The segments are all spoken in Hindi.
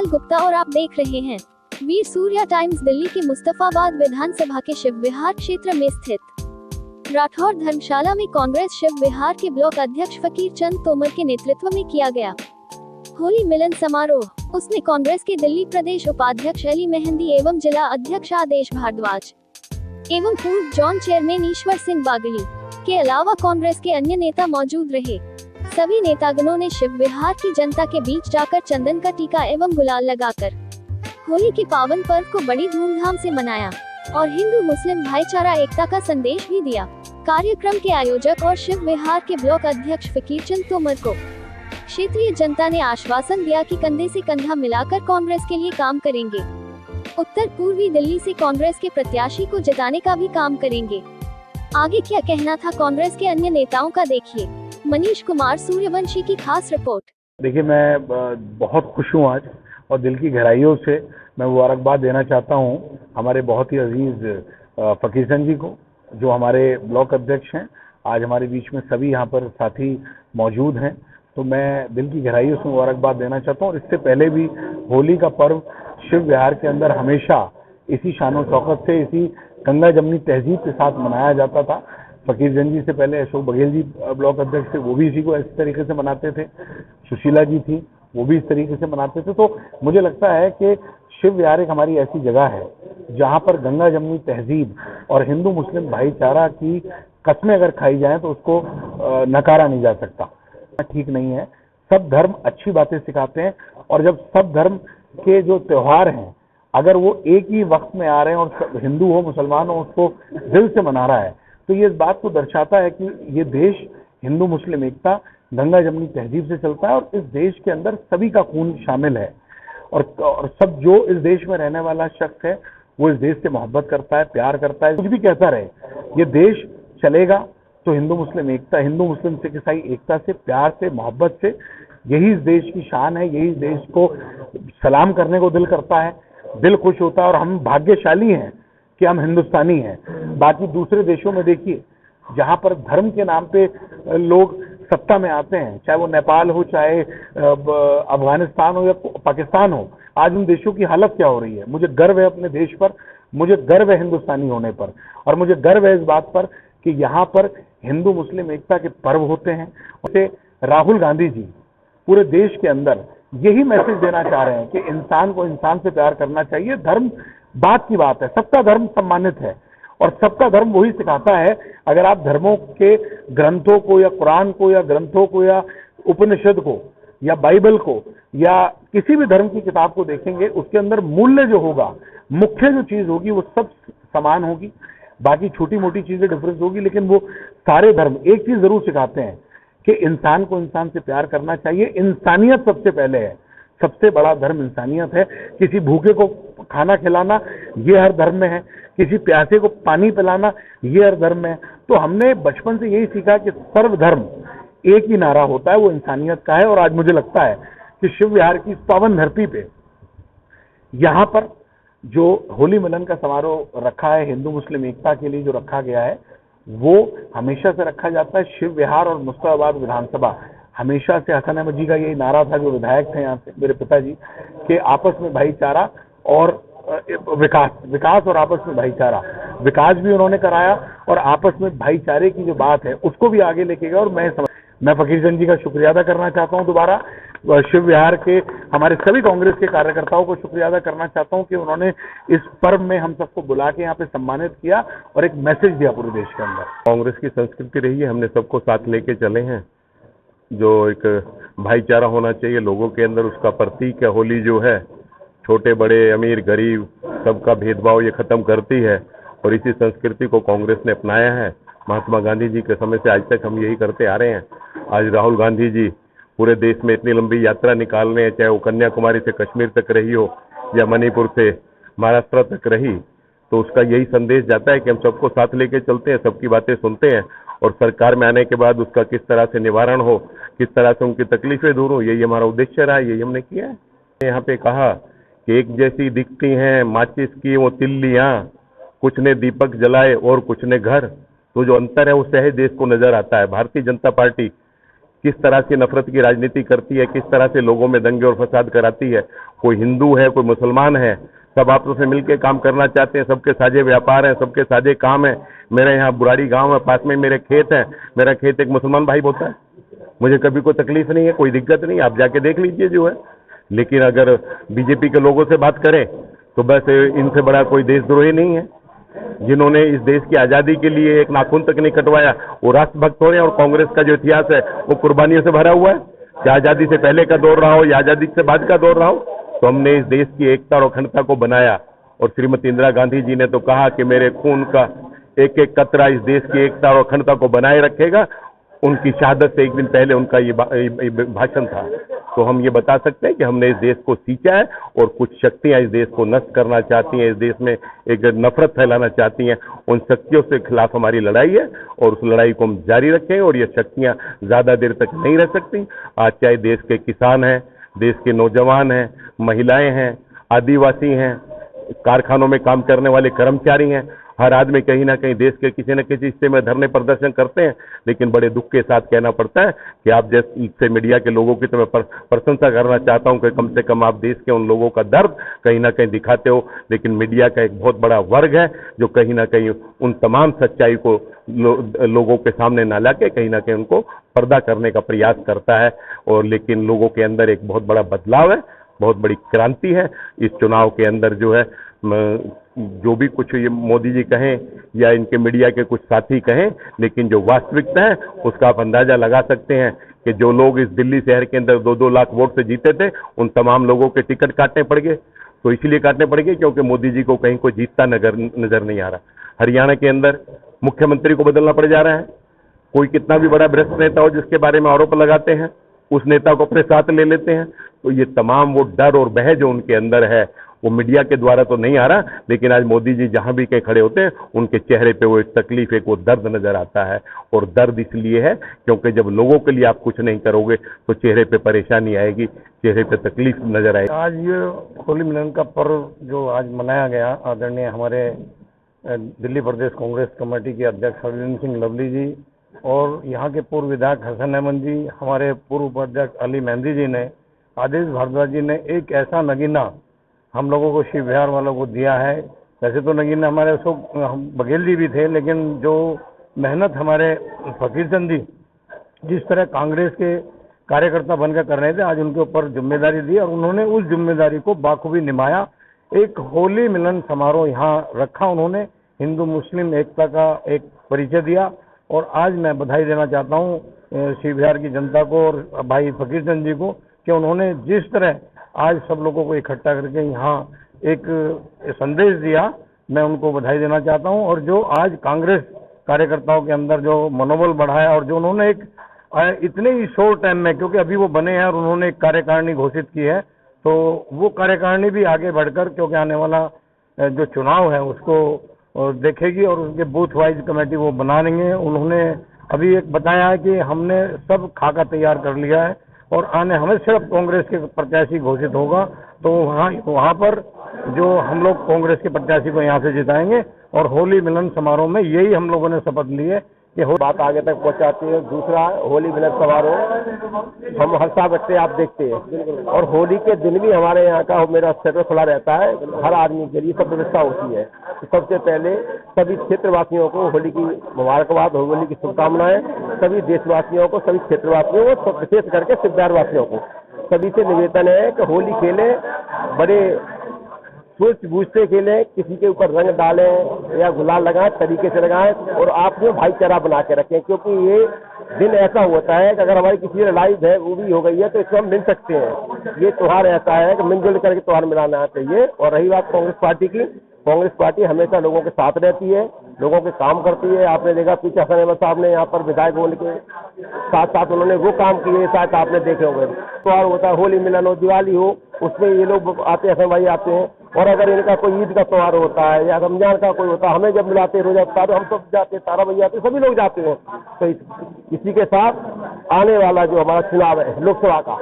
गुप्ता और आप देख रहे हैं वीर सूर्या टाइम्स। दिल्ली के मुस्तफाबाद विधानसभा के शिव विहार क्षेत्र में स्थित राठौर धर्मशाला में कांग्रेस शिव विहार के ब्लॉक अध्यक्ष फकीर चंद तोमर के नेतृत्व में किया गया होली मिलन समारोह। उसमें कांग्रेस के दिल्ली प्रदेश उपाध्यक्ष अली मेहंदी एवं जिला अध्यक्ष आदेश भारद्वाज एवं पूर्व जॉन चेयरमैन ईश्वर सिंह बागली के अलावा कांग्रेस के अन्य नेता मौजूद रहे। सभी नेतागणों ने शिव विहार की जनता के बीच जाकर चंदन का टीका एवं गुलाल लगाकर होली के पावन पर्व को बड़ी धूमधाम से मनाया और हिंदू मुस्लिम भाईचारा एकता का संदेश भी दिया। कार्यक्रम के आयोजक और शिव विहार के ब्लॉक अध्यक्ष फकीर चंद तोमर को क्षेत्रीय जनता ने आश्वासन दिया कि कंधे से कंधा मिलाकर कांग्रेस के लिए काम करेंगे। उत्तर पूर्वी दिल्ली से कांग्रेस के प्रत्याशी को जिताने का भी काम करेंगे। आगे क्या कहना था कांग्रेस के अन्य नेताओं का, देखिए मनीष कुमार सूर्यवंशी की खास रिपोर्ट। देखिए, मैं बहुत खुश हूँ आज और दिल की गहराइयों से मैं मुबारकबाद देना चाहता हूँ हमारे बहुत ही अजीज फकीर चंद जी को, जो हमारे ब्लॉक अध्यक्ष हैं। आज हमारे बीच में सभी यहाँ पर साथी मौजूद हैं, तो मैं दिल की गहराइयों से मुबारकबाद देना चाहता हूँ। और इससे पहले भी होली का पर्व शिव विहार के अंदर हमेशा इसी शानो शौकत से, इसी गंगा जमनी तहजीब के साथ मनाया जाता था। फकीर चंद जी से पहले अशोक बघेल जी ब्लॉक अध्यक्ष थे, वो भी इसी को इस तरीके से मनाते थे। सुशीला जी थी, वो भी इस तरीके से मनाते थे। तो मुझे लगता है कि शिव विहार एक हमारी ऐसी जगह है जहाँ पर गंगा जमनी तहजीब और हिंदू मुस्लिम भाईचारा की कस्में अगर खाई जाएं तो उसको नकारा नहीं जा सकता। ठीक नहीं है। सब धर्म अच्छी बातें सिखाते हैं, और जब सब धर्म के जो त्योहार हैं अगर वो एक ही वक्त में आ रहे हैं और हिंदू हो मुसलमान हो उसको दिल से मना रहा है, तो ये इस बात को दर्शाता है कि ये देश हिंदू मुस्लिम एकता गंगा जमनी तहजीब से चलता है और इस देश के अंदर सभी का खून शामिल है। और सब जो इस देश में रहने वाला शख्स है वो इस देश से मोहब्बत करता है, प्यार करता है। कुछ भी कहता रहे, ये देश चलेगा तो हिंदू मुस्लिम एकता, हिंदू मुस्लिम सिख ईसाई एकता से, प्यार से, मोहब्बत से, यही इस देश की शान है। यही इस देश को सलाम करने को दिल करता है, दिल खुश होता है। और हम भाग्यशाली हैं कि हम हिंदुस्तानी हैं। बाकी दूसरे देशों में देखिए, जहां पर धर्म के नाम पे लोग सत्ता में आते हैं, चाहे वो नेपाल हो, चाहे अफगानिस्तान हो या पाकिस्तान हो, आज उन देशों की हालत क्या हो रही है। मुझे गर्व है अपने देश पर, मुझे गर्व है हिंदुस्तानी होने पर, और मुझे गर्व है इस बात पर कि यहाँ पर हिंदू मुस्लिम एकता के पर्व होते हैं। उसे राहुल गांधी जी पूरे देश के अंदर यही मैसेज देना चाह रहे हैं कि इंसान को इंसान से प्यार करना चाहिए। धर्म बात की बात है, सबका धर्म सम्मानित है और सबका धर्म वही सिखाता है। अगर आप धर्मों के ग्रंथों को या कुरान को या ग्रंथों को या उपनिषद को या बाइबल को या किसी भी धर्म की किताब को देखेंगे, उसके अंदर मूल्य जो होगा, मुख्य जो चीज होगी वो सब समान होगी। बाकी छोटी मोटी चीजें डिफरेंस होगी, लेकिन वो सारे धर्म एक चीज जरूर सिखाते हैं कि इंसान को इंसान से प्यार करना चाहिए। इंसानियत सबसे पहले है, सबसे बड़ा धर्म इंसानियत है। किसी भूखे को खाना खिलाना ये हर धर्म में है, किसी प्यासे को पानी पिलाना ये हर धर्म में है। तो हमने बचपन से यही सीखा कि सर्वधर्म एक ही नारा होता है, वो इंसानियत का है। और आज मुझे लगता है कि शिव विहार की पावन धरती पे यहाँ पर जो होली मिलन का समारोह रखा है, हिंदू मुस्लिम एकता के लिए जो रखा गया है, वो हमेशा से रखा जाता है। शिव विहार और मुस्तफाबाद विधानसभा हमेशा से, हसन अहमद जी का यही नारा था जो विधायक थे यहाँ से, मेरे पिताजी, कि आपस में भाईचारा और विकास और आपस में भाईचारा। विकास भी उन्होंने कराया और आपस में भाईचारे की जो बात है उसको भी आगे लेके गया। और मैं फकीर चंद जी का शुक्रिया अदा करना चाहता हूँ। दोबारा शिव विहार के हमारे सभी कांग्रेस के कार्यकर्ताओं को शुक्रिया अदा करना चाहता हूँ कि उन्होंने इस पर्व में हम सबको बुला के यहाँ पे सम्मानित किया और एक मैसेज दिया पूरे देश के अंदर। कांग्रेस की संस्कृति रही है, हमने सबको साथ लेके चले हैं। जो एक भाईचारा होना चाहिए लोगों के अंदर, उसका प्रतीक है होली जो है। छोटे बड़े अमीर गरीब सबका भेदभाव ये खत्म करती है और इसी संस्कृति को कांग्रेस ने अपनाया है। महात्मा गांधी जी के समय से आज तक हम यही करते आ रहे हैं। आज राहुल गांधी जी पूरे देश में इतनी लंबी यात्रा निकाल रहे हैं, चाहे वो कन्याकुमारी से कश्मीर तक रही हो या मणिपुर से महाराष्ट्र तक रही, तो उसका यही संदेश जाता है कि हम सबको साथ लेके चलते हैं, सबकी बातें सुनते हैं और सरकार में आने के बाद उसका किस तरह से निवारण हो, किस तरह से उनकी तकलीफें दूर हो, यही हमारा उद्देश्य रहा है, यही हमने किया है। यहाँ पे कहा कि एक जैसी दिखती हैं माचिस की वो तिल्लियाँ, कुछ ने दीपक जलाए और कुछ ने घर। तो जो अंतर है वो सहज देश को नजर आता है। भारतीय जनता पार्टी किस तरह से नफरत की राजनीति करती है, किस तरह से लोगों में दंगे और फसाद कराती है, कोई हिंदू है, कोई मुसलमान है, सब आपस में मिलकर काम करना चाहते हैं। सबके साझे व्यापार हैं, सबके साझे काम है। मेरे यहाँ बुराड़ी गांव है, पास में मेरे खेत है। मेरा खेत एक मुसलमान भाई बोता है, मुझे कभी कोई तकलीफ नहीं है, कोई दिक्कत नहीं, आप जाके देख लीजिए जो है। लेकिन अगर बीजेपी के लोगों से बात करें तो बस इनसे बड़ा कोई देशद्रोही नहीं है। जिन्होंने इस देश की आज़ादी के लिए एक नाखून तक नहीं कटवाया, वो राष्ट्रभक्त हो रहे हैं। और कांग्रेस का जो इतिहास है वो कुर्बानियों से भरा हुआ है, चाहे आज़ादी से पहले का दौर रहा हो या आज़ादी से बाद का दौर रहा हो। तो हमने इस देश की एकता और अखंडता को बनाया। और श्रीमती इंदिरा गांधी जी ने तो कहा कि मेरे खून का एक एक कतरा इस देश की एकता और अखंडता को बनाए रखेगा। उनकी शहादत से एक दिन पहले उनका ये भाषण था। तो हम ये बता सकते हैं कि हमने इस देश को सींचा है और कुछ शक्तियां इस देश को नष्ट करना चाहती हैं, इस देश में एक नफरत फैलाना चाहती हैं। उन शक्तियों के खिलाफ हमारी लड़ाई है और उस लड़ाई को हम जारी रखेंगे। और ये शक्तियां ज्यादा देर तक नहीं रह सकती। आज चाहे देश के किसान हैं, देश के नौजवान हैं, महिलाएं हैं, आदिवासी हैं, कारखानों में काम करने वाले कर्मचारी हैं, हर आदमी कहीं ना कहीं देश के किसी न किसी हिस्से में धरने प्रदर्शन करते हैं। लेकिन बड़े दुख के साथ कहना पड़ता है कि आप जैसे मीडिया के लोगों की तो मैं प्रशंसा करना चाहता हूं कि कम से कम आप देश के उन लोगों का दर्द कहीं ना कहीं दिखाते हो। लेकिन मीडिया का एक बहुत बड़ा वर्ग है जो कहीं ना कहीं उन तमाम सच्चाई को लोगों के सामने ना लाके कहीं ना कहीं उनको पर्दा करने का प्रयास करता है। और लेकिन लोगों के अंदर एक बहुत बड़ा बदलाव है, बहुत बड़ी क्रांति है। इस चुनाव के अंदर जो है जो भी कुछ ये मोदी जी कहें या इनके मीडिया के कुछ साथी कहें, लेकिन जो वास्तविकता है उसका आप अंदाजा लगा सकते हैं कि जो लोग इस दिल्ली शहर के अंदर 2-2 लाख वोट से जीते थे, उन तमाम लोगों के टिकट काटने पड़ गए। तो इसलिए काटने पड़ गए क्योंकि मोदी जी को कहीं कोई जीतता नजर नहीं आ रहा। हरियाणा के अंदर मुख्यमंत्री को बदलना पड़ जा रहा है। कोई कितना भी बड़ा भ्रष्ट नेता हो जिसके बारे में आरोप लगाते हैं, उस नेता को अपने साथ ले लेते हैं। तो ये तमाम वो डर और भय जो उनके अंदर है वो मीडिया के द्वारा तो नहीं आ रहा, लेकिन आज मोदी जी जहां भी कहीं खड़े होते हैं उनके चेहरे पे वो एक तकलीफ, एक वो दर्द नजर आता है। और दर्द इसलिए है क्योंकि जब लोगों के लिए आप कुछ नहीं करोगे तो चेहरे पे परेशानी आएगी, चेहरे पे तकलीफ नजर आएगी। आज ये होली मिलन का पर्व जो आज मनाया गया, आदरणीय हमारे दिल्ली प्रदेश कांग्रेस कमेटी के अध्यक्ष हरविंदर सिंह लवली जी और यहाँ के पूर्व विधायक हसन अहमद जी, हमारे पूर्व उपाध्यक्ष अली मेहंदी जी ने, आदेश भारद्वाज जी ने एक ऐसा नगीना हम लोगों को शिव विहार वालों को दिया है। वैसे तो नगीना हमारे बघेल जी भी थे, लेकिन जो मेहनत हमारे फकीर चंद जी जिस तरह कांग्रेस के कार्यकर्ता बनकर कर रहे थे, आज उनके ऊपर जिम्मेदारी दी और उन्होंने उस जिम्मेदारी को बाखूबी निभाया। एक होली मिलन समारोह यहाँ रखा उन्होंने, हिंदू मुस्लिम एकता का एक परिचय दिया। और आज मैं बधाई देना चाहता हूँ शिव विहार की जनता को और भाई फकीर चंद जी को कि उन्होंने जिस तरह आज सब लोगों को इकट्ठा करके यहाँ एक संदेश दिया, मैं उनको बधाई देना चाहता हूँ। और जो आज कांग्रेस कार्यकर्ताओं के अंदर जो मनोबल बढ़ाया और जो उन्होंने एक इतने ही शॉर्ट टाइम में, क्योंकि अभी वो बने हैं और उन्होंने एक कार्यकारिणी घोषित की है, तो वो कार्यकारिणी भी आगे बढ़कर क्योंकि आने वाला जो चुनाव है उसको देखेगी और उसके बूथ वाइज कमेटी वो बना लेंगे। उन्होंने अभी एक बताया है कि हमने सब खाका तैयार कर लिया है और आने हमें सिर्फ कांग्रेस के प्रत्याशी घोषित होगा, तो वहाँ पर जो हम लोग कांग्रेस के प्रत्याशी को यहाँ से जिताएंगे। और होली मिलन समारोह में यही हम लोगों ने शपथ ली है कि बात आगे तक पहुँचाते हैं। दूसरा, होली मिलन समारोह हम हर साल रखते हैं, आप देखते हैं, और होली के दिन भी हमारे यहाँ का मेरा शटर खुला रहता है, हर आदमी के लिए सब व्यवस्था होती है। तो सबसे पहले सभी क्षेत्रवासियों को होली की मुबारकबाद, होली की शुभकामनाएं, सभी देशवासियों को, सभी क्षेत्रवासियों को, विशेष करके सिद्धार्थ वासियों को सभी से निवेदन है कि होली खेले, बड़े सोच बूझते खेलें, किसी के ऊपर रंग डालें या गुलाल लगाएं, तरीके से लगाएं और आप में भाईचारा बना के रखें। क्योंकि ये दिन ऐसा होता है कि अगर हमारी किसी लड़ाई है वो भी हो गई है तो इसमें हम मिल सकते हैं। ये त्यौहार ऐसा है कि मिलजुल करके त्यौहार मनाना चाहिए। और रही बात कांग्रेस पार्टी की, कांग्रेस पार्टी हमेशा लोगों के साथ रहती है, लोगों के काम करती है। आपने देखा पीछे हसन अहमद साहब ने यहाँ पर विधायक होने के साथ साथ उन्होंने वो काम किए, शायद आपने देखे होंगे। त्यौहार होता है, होली मिलन हो, दिवाली हो, उसमें ये लोग आते हैं, हसन भाई आते हैं। और अगर इनका कोई ईद का त्यौहार होता है या रमजान का कोई होता है, हमें जब मिलाते रोजा इफ्तार, हम सब जाते हैं, तारा भैया आते, सभी लोग जाते हैं। तो इसी के साथ आने वाला जो हमारा चुनाव है लोकसभा का,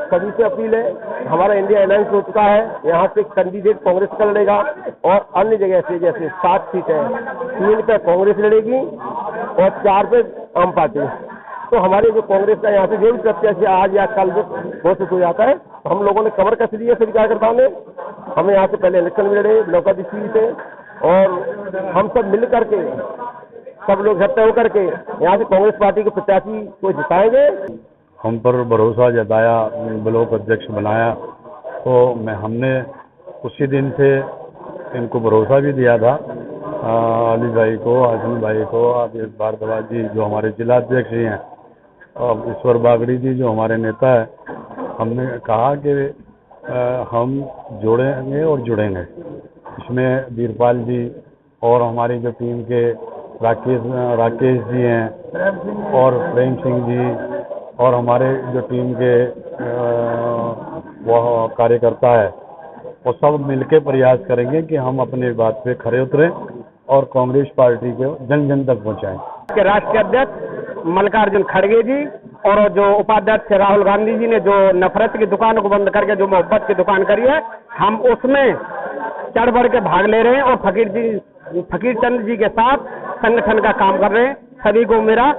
सभी से अपील है, हमारा इंडिया अलायंस हो चुका है, यहाँ से कैंडिडेट कांग्रेस का लड़ेगा और अन्य जगह से जैसे 7 सीटें, 3 पे कांग्रेस लड़ेगी और 4 पे आम पार्टी। तो हमारे जो कांग्रेस का यहाँ से जो भी प्रत्याशी आज या कल जो घोषित हो जाता है, तो हम लोगों ने कमर कस ली है सभी कार्यकर्ताओं ने। हमें यहाँ से पहले इलेक्शन में लड़े ब्लॉक अध्यक्ष से, और हम सब मिल करके सब लोग इकट्ठे होकर के यहाँ से कांग्रेस पार्टी के प्रत्याशी को जिताएंगे। हम पर भरोसा जताया, ब्लॉक अध्यक्ष बनाया, तो हमने उसी दिन से इनको भरोसा भी दिया था। अली भाई को, आजमी भाई को, आदित्य भारद्वाज जी जो हमारे जिला अध्यक्ष ही हैं, और ईश्वर बागड़ी जी जो हमारे नेता है, हमने कहा कि हम जोड़ेंगे और जुड़ेंगे। इसमें वीरपाल जी और हमारी जो टीम के राकेश जी हैं और प्रेम सिंह जी और हमारे जो टीम के वह कार्यकर्ता है, वो सब मिलकर प्रयास करेंगे कि हम अपने बात पे खरे उतरें और कांग्रेस पार्टी को जन जन तक पहुंचाएं। के राष्ट्रीय अध्यक्ष मल्लिकार्जुन खड़गे जी और जो उपाध्यक्ष राहुल गांधी जी ने जो नफरत की दुकान को बंद करके जो मोहब्बत की दुकान करी है, हम उसमें चढ़ बढ़ के भाग ले रहे हैं और फकीर चंद जी के साथ संगठन का काम कर रहे हैं। सभी को मेरा